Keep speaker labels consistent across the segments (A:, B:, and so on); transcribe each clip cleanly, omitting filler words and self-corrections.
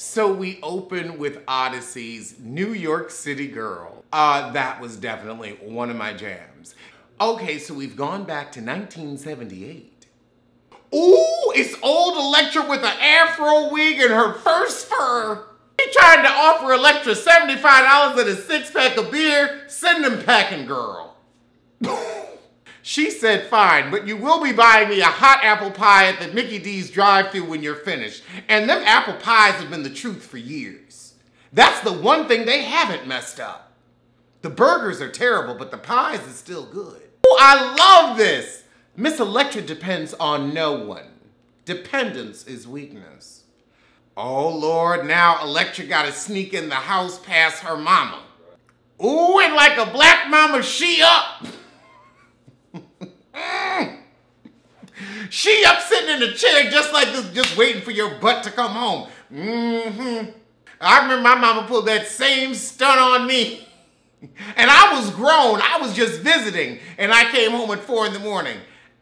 A: So we open with Odyssey's New York City Girl. That was definitely one of my jams. Okay, so we've gone back to 1978. Ooh, it's old Elektra with an afro wig and her first fur. He tried to offer Elektra $75 and a six-pack of beer. Send them packing, girl. She said, fine, but you will be buying me a hot apple pie at the Mickey D's drive-thru when you're finished. And them apple pies have been the truth for years. That's the one thing they haven't messed up. The burgers are terrible, but the pies is still good. Ooh, I love this. Miss Elektra depends on no one. Dependence is weakness. Oh, Lord, now Elektra gotta sneak in the house past her mama. Ooh, and like a black mama, she up. She up sitting in a chair just like this, just waiting for your butt to come home. I remember my mama pulled that same stunt on me. And I was grown, I was just visiting, and I came home at 4 in the morning.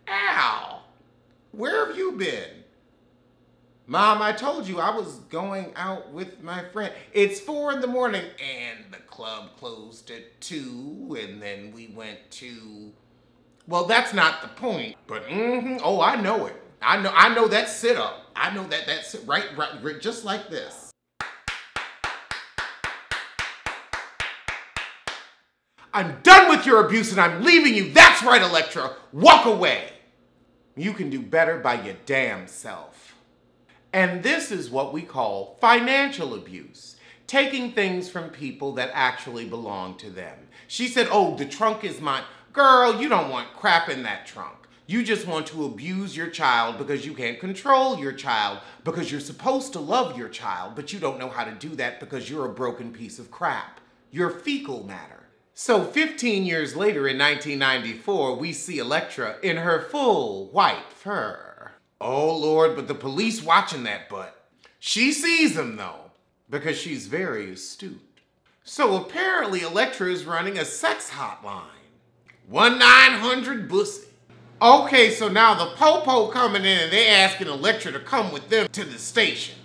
A: Ow, where have you been? Mom, I told you I was going out with my friend. It's 4 in the morning, and the club closed at 2, and then we went to... Well, that's not the point, but oh, I know it. I know that sit-up. I know that's right, just like this. I'm done with your abuse and I'm leaving you. That's right, Elektra. Walk away. You can do better by your damn self. And this is what we call financial abuse. Taking things from people that actually belong to them. She said, oh, the trunk is mine. Girl, you don't want crap in that trunk. You just want to abuse your child because you can't control your child, because you're supposed to love your child, but you don't know how to do that because you're a broken piece of crap. You're fecal matter. So 15 years later in 1994, we see Elektra in her full white fur. Oh Lord, but the police watching that butt. She sees him though, because she's very astute. So apparently Elektra is running a sex hotline. 1-900-BUSSY. Okay, so now the po-po coming in and they asking Elektra to come with them to the station.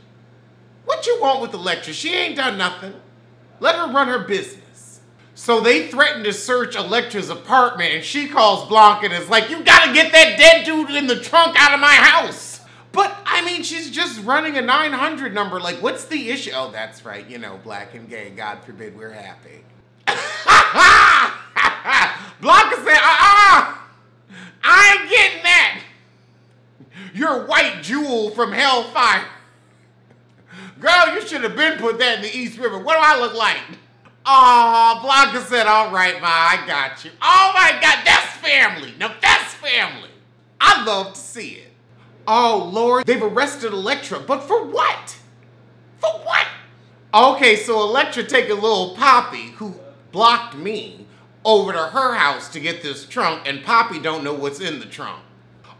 A: What you want with Elektra? She ain't done nothing. Let her run her business. So they threaten to search Elektra's apartment and she calls Blanca and is like, you gotta get that dead dude in the trunk out of my house. But, I mean, she's just running a 900 number. Like, what's the issue? Oh, that's right. You know, black and gay. God forbid we're happy. Blanca said, I ain't getting that. You're white jewel from hellfire. Girl, you should have been put that in the East River. What do I look like? Oh, Blanca said, all right, Ma, I got you. Oh my God, that's family. Now that's family. I love to see it. Oh Lord, they've arrested Elektra, but for what? For what? Okay, so Elektra take a little Poppy, who blocked me, over to her house to get this trunk, and Poppy don't know what's in the trunk.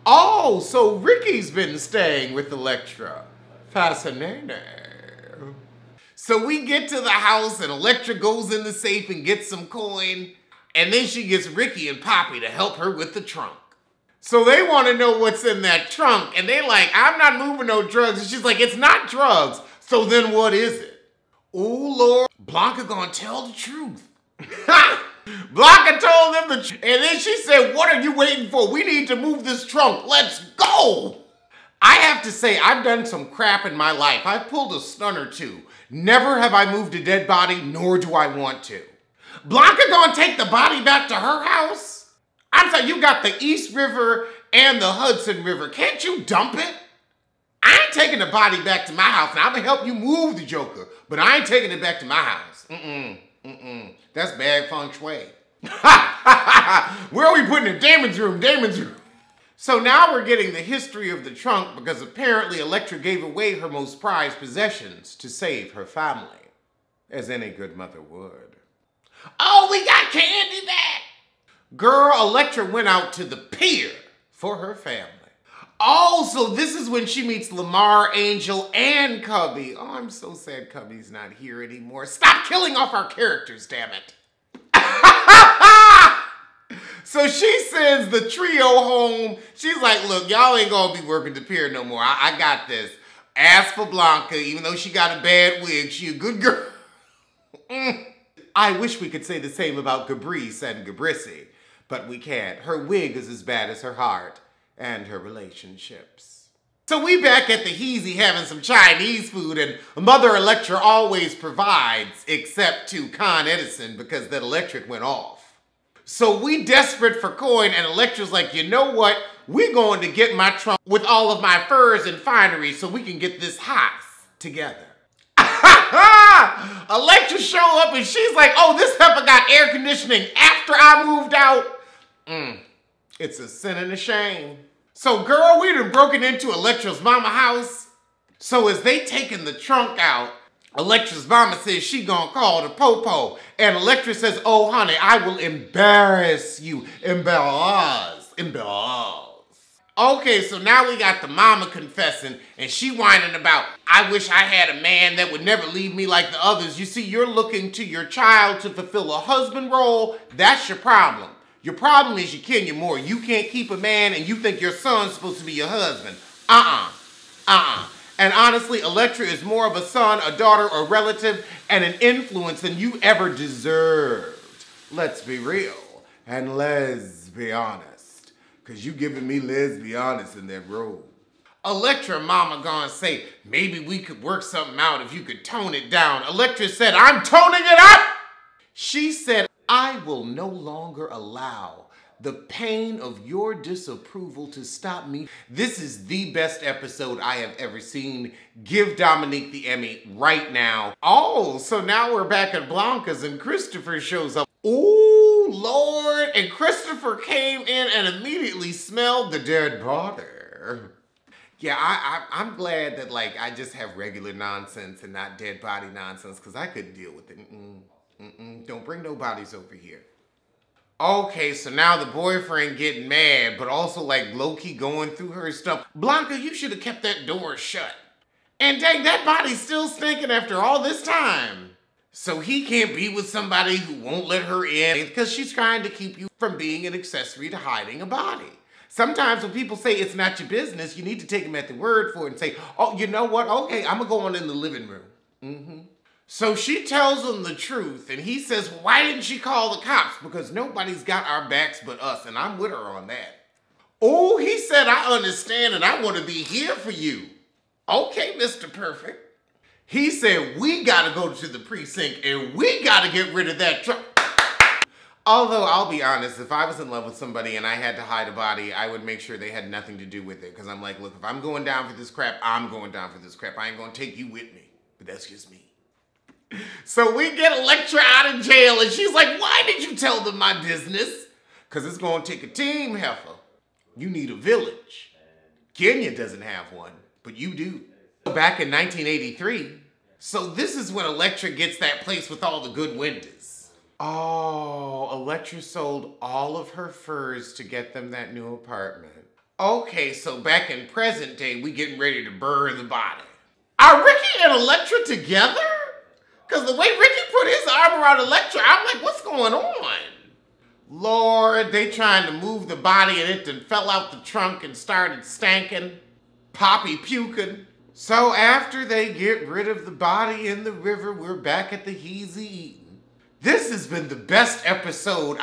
A: Oh, so Ricky's been staying with Elektra. Fascinating. So we get to the house and Elektra goes in the safe and gets some coin, and then she gets Ricky and Poppy to help her with the trunk. So they want to know what's in that trunk, and they like, I'm not moving no drugs. And she's like, it's not drugs. So then what is it? Oh Lord, Blanca gonna tell the truth. Blanca told them the truth, and then she said, what are you waiting for? We need to move this trunk. Let's go. I have to say, I've done some crap in my life. I've pulled a stunt or two. Never have I moved a dead body, nor do I want to. Blanca gonna take the body back to her house? I'm sorry, you got the East River and the Hudson River. Can't you dump it? I ain't taking the body back to my house, and I'm gonna help you move the Joker, but I ain't taking it back to my house. That's bad feng shui. Where are we putting it? Damon's room, Damon's room. So now we're getting the history of the trunk because apparently Elektra gave away her most prized possessions to save her family, as any good mother would. Oh, we got candy back! Girl, Elektra went out to the pier for her family. Oh, so this is when she meets Lamar, Angel, and Cubby. Oh, I'm so sad Cubby's not here anymore. Stop killing off our characters, damn it. So she sends the trio home. She's like, look, y'all ain't gonna be working the pier no more. I got this. As for Blanca, even though she got a bad wig, she a good girl. I wish we could say the same about Gabrice and Gabrisi, but we can't. Her wig is as bad as her heart and her relationships. So we back at the Heezy having some Chinese food, and Mother Electra always provides, except to Con Edison because that electric went off. So we desperate for coin, and Electra's like, you know what? We're going to get my trunk with all of my furs and finery so we can get this house together. Electra show up and she's like, oh, this heifer got air conditioning after I moved out. It's a sin and a shame. So girl, we done broken into Electra's mama house. So as they taking the trunk out, Electra's mama says she gonna call the popo. And Electra says, oh honey, I will embarrass you. Embarrass. Okay, so now we got the mama confessing, and she whining about, I wish I had a man that would never leave me like the others. You see, you're looking to your child to fulfill a husband role. That's your problem. Your problem is you Kenya Moore. You can't keep a man, and you think your son's supposed to be your husband. And honestly, Electra is more of a son, a daughter, a relative, and an influence than you ever deserved. Let's be real, and let's be honest. Because you giving me lesbianis in that role. Electra mama gonna say, maybe we could work something out if you could tone it down. Electra said, I'm toning it up! She said, I will no longer allow the pain of your disapproval to stop me. This is the best episode I have ever seen. Give Dominique the Emmy right now. Oh, so now we're back at Blanca's and Christopher shows up. Oh, Lord. And Christopher came in and immediately smelled the dead body. Yeah, I'm glad that, like, I just have regular nonsense and not dead body nonsense because I couldn't deal with it. Don't bring no bodies over here. Okay, so now the boyfriend getting mad, but also like low-key going through her stuff. Blanca, you should have kept that door shut. And dang, that body's still stinking after all this time. So he can't be with somebody who won't let her in because she's trying to keep you from being an accessory to hiding a body. Sometimes when people say it's not your business, you need to take them at the word for it and say, oh, you know what? Okay, I'm gonna go on in the living room. So she tells him the truth, and he says, why didn't she call the cops? Because nobody's got our backs but us, and I'm with her on that. Oh, he said, I understand, and I want to be here for you. Okay, Mr. Perfect. He said, we got to go to the precinct, and we got to get rid of that truck. Although, I'll be honest, if I was in love with somebody and I had to hide a body, I would make sure they had nothing to do with it. Because I'm like, look, if I'm going down for this crap, I'm going down for this crap. I ain't going to take you with me. But that's just me. So we get Electra out of jail, and she's like, why did you tell them my business? Because it's going to take a team, heifer. You need a village. Kenya doesn't have one, but you do. Back in 1983. So this is when Electra gets that place with all the good windows. Oh, Electra sold all of her furs to get them that new apartment. Okay, so back in present day, we getting ready to bury the body. Are Ricky and Electra together? Because the way Ricky put his arm around Electra, I'm like, what's going on? Lord, they trying to move the body and it done fell out the trunk and started stanking, Poppy puking. So after they get rid of the body in the river, we're back at the Heezy eating. This has been the best episode.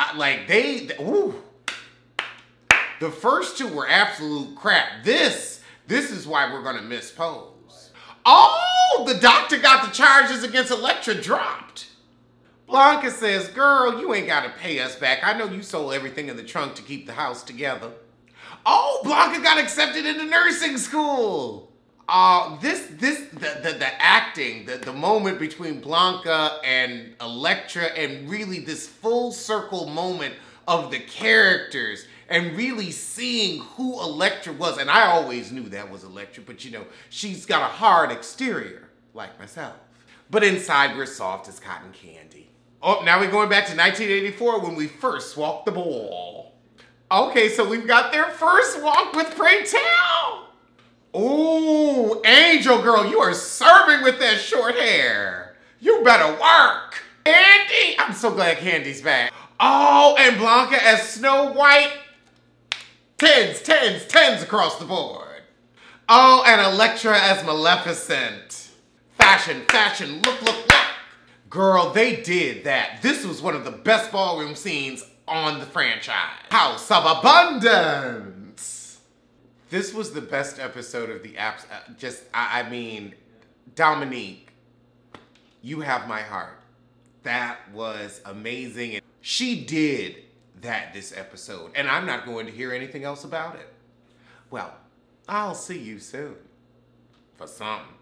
A: The first two were absolute crap. This is why we're gonna miss Pose. Oh, the doctor got the charges against Electra dropped. Blanca says, girl, you ain't got to pay us back. I know you sold everything in the trunk to keep the house together. Oh, Blanca got accepted into nursing school. The acting, the moment between Blanca and Electra, and really this full circle moment of the characters and really seeing who Electra was. And I always knew that was Electra, but you know, she's got a hard exterior, like myself. But inside, we're soft as cotton candy. Oh, now we're going back to 1984 when we first walked the ball. Okay, so we've got their first walk with Pray Tell. Oh, Angel Girl, you are serving with that short hair. You better work. Candy, I'm so glad Candy's back. Oh, and Blanca as Snow White. Tens across the board. Oh, and Elektra as Maleficent. Fashion, fashion, look, look, look. Girl, they did that. This was one of the best ballroom scenes on the franchise. House of Abundance. This was the best episode of the apps. I mean, Dominique, you have my heart. That was amazing. She did that this episode, and I'm not going to hear anything else about it. Well, I'll see you soon for something.